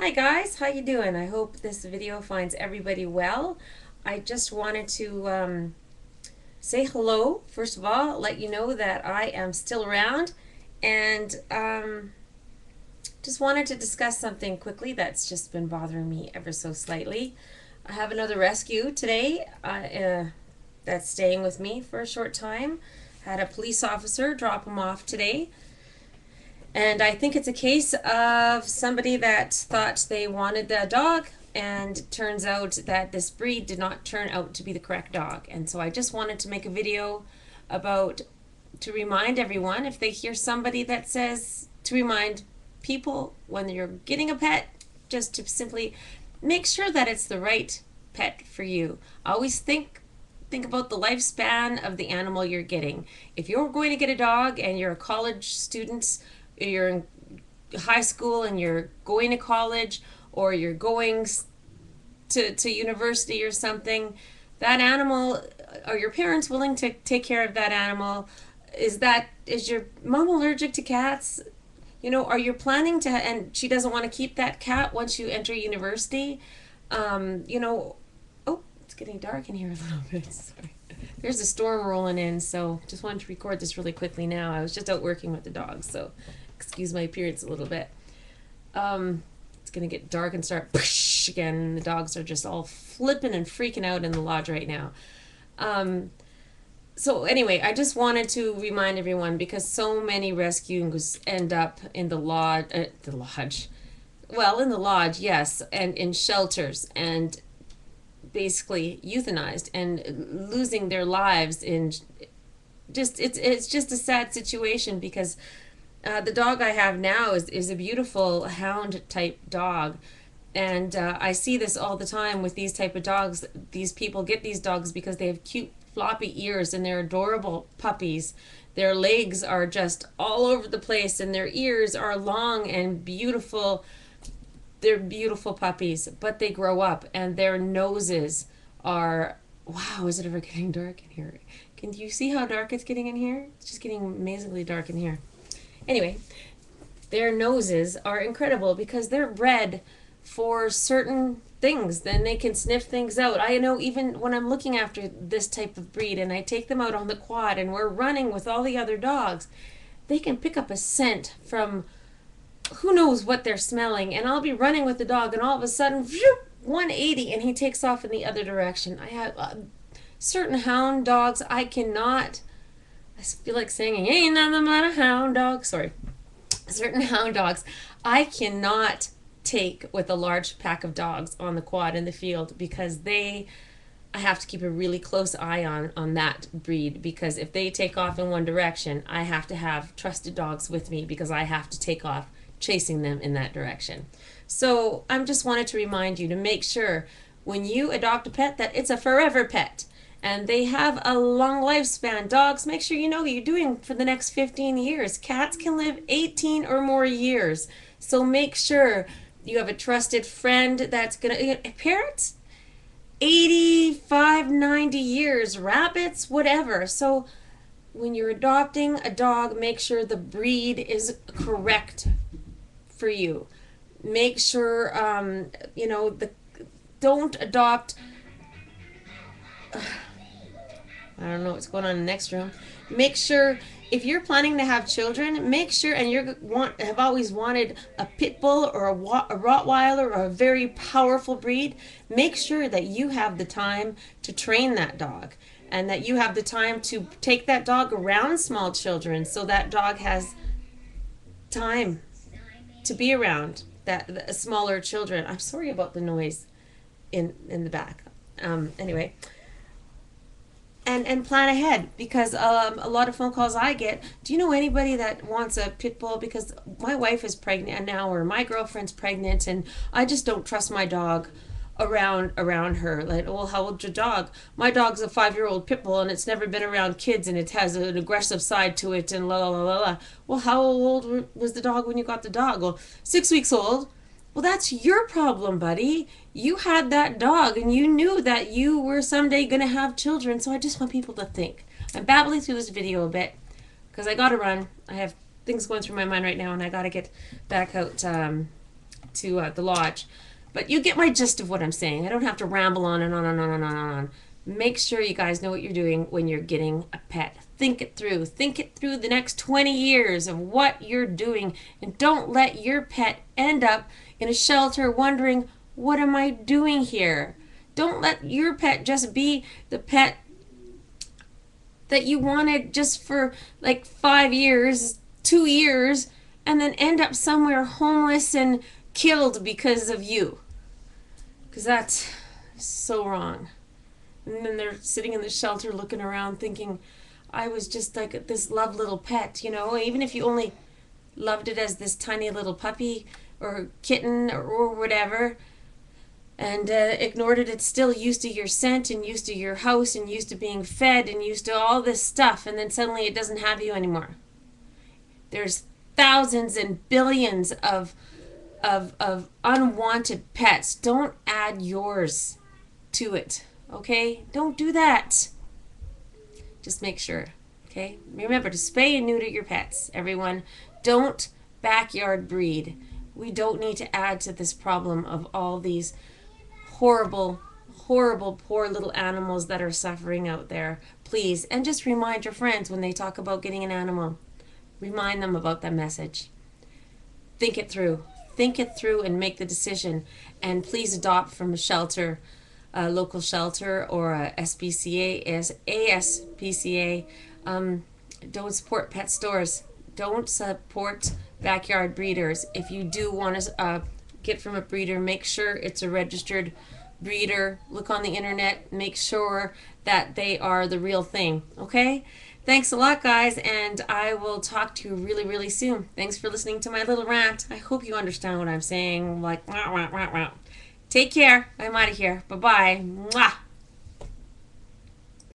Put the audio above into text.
Hi guys, how you doing? I hope this video finds everybody well. I just wanted to say hello, first of all, let you know that I am still around, and just wanted to discuss something quickly that's just been bothering me ever so slightly. I have another rescue today that's staying with me for a short time. Had a police officer drop him off today. And I think it's a case of somebody that thought they wanted the dog, and it turns out that this breed did not turn out to be the correct dog. And so I just wanted to make a video about, to remind everyone, if they hear somebody that says, to remind people when you're getting a pet, just to simply make sure that it's the right pet for you. Always think about the lifespan of the animal you're getting. If you're going to get a dog and you're a college student, you're in high school and you're going to college, or you're going to university or something, that animal, are your parents willing to take care of that animal? Is your mom allergic to cats? Are you planning to, and she doesn't want to keep that cat once you enter university? Oh, it's getting dark in here a little bit. Sorry. There's a storm rolling in, so just wanted to record this really quickly now. I was just out working with the dogs, so excuse my appearance a little bit. It's gonna get dark and start push again, and the dogs are just all flipping and freaking out in the lodge right now. So anyway, I just wanted to remind everyone, because so many rescues end up in the lodge, well, in the lodge, yes, and in shelters, and basically euthanized and losing their lives in it's just a sad situation, because the dog I have now is a beautiful hound type dog, and I see this all the time with these type of dogs. These people get these dogs because they have cute floppy ears and they're adorable puppies. Their legs are just all over the place and their ears are long and beautiful. They're beautiful puppies, but they grow up and their noses are, wow, is it ever getting dark in here? Can you see how dark it's getting in here? It's just getting amazingly dark in here. Anyway, their noses are incredible because they're bred for certain things. Then they can sniff things out. I know, even when I'm looking after this type of breed and I take them out on the quad and we're running with all the other dogs, they can pick up a scent from who knows what they're smelling, and I'll be running with the dog and all of a sudden, 180, and he takes off in the other direction. I have certain hound dogs I cannot, I feel like saying, ain't nothing but a hound dog. Sorry. Certain hound dogs I cannot take with a large pack of dogs on the quad in the field, because I have to keep a really close eye on that breed, because if they take off in one direction, I have to have trusted dogs with me, because I have to take off chasing them in that direction. So I just wanted to remind you to make sure when you adopt a pet that it's a forever pet, and they have a long lifespan. Dogs, make sure you know what you're doing for the next 15 years. Cats can live 18 or more years. So make sure you have a trusted friend that's gonna, parrots, 85, 90 years, rabbits, whatever. So when you're adopting a dog, make sure the breed is correct for you. Make sure, don't adopt, I don't know what's going on in the next room. Make sure, if you're planning to have children, make sure, and have always wanted a pit bull or a Rottweiler or a very powerful breed, make sure that you have the time to train that dog, and that you have the time to take that dog around small children, so that dog has time to be around the smaller children. I'm sorry about the noise in the back. Anyway. And plan ahead, because a lot of phone calls I get, do you know anybody that wants a pit bull, because my wife is pregnant now, or my girlfriend's pregnant, and I just don't trust my dog around her. Like, well, how old's your dog? My dog's a 5-year-old pit bull and it's never been around kids and it has an aggressive side to it and la la la la. Well, how old was the dog when you got the dog? Well, 6 weeks old. Well, that's your problem, buddy. You had that dog and you knew that you were someday going to have children. So I just want people to think. I'm babbling through this video a bit because I got to run. I have things going through my mind right now, and I got to get back out to the lodge. But you get my gist of what I'm saying. I don't have to ramble on and on and on and on and on. Make sure you guys know what you're doing when you're getting a pet. Think it through. Think it through the next 20 years of what you're doing. And don't let your pet end up in a shelter wondering, what am I doing here? Don't let your pet just be the pet that you wanted just for like 5 years, 2 years, and then end up somewhere homeless and killed because of you. Because that's so wrong. And then they're sitting in the shelter looking around thinking, I was just like this loved little pet, you know, even if you only loved it as this tiny little puppy or kitten or whatever, and ignored it, it's still used to your scent and used to your house and used to being fed and used to all this stuff, and then suddenly it doesn't have you anymore. There's thousands and billions of unwanted pets. Don't add yours to it, okay? Don't do that. Just make sure, okay? Remember to spay and neuter your pets, everyone. Don't backyard breed. We don't need to add to this problem of all these horrible, horrible, poor little animals that are suffering out there. Please, and just remind your friends when they talk about getting an animal, remind them about that message. Think it through. Think it through and make the decision. And please adopt from a shelter, a local shelter or a SPCA, ASPCA. Don't support pet stores. Don't support backyard breeders. If you do want to get from a breeder, make sure it's a registered breeder. Look on the internet. Make sure that they are the real thing. Okay? Thanks a lot, guys, and I will talk to you really, really soon. Thanks for listening to my little rant. I hope you understand what I'm saying. Like, wah, wah, wah, wah. Take care. I'm out of here. Bye-bye. Mwah.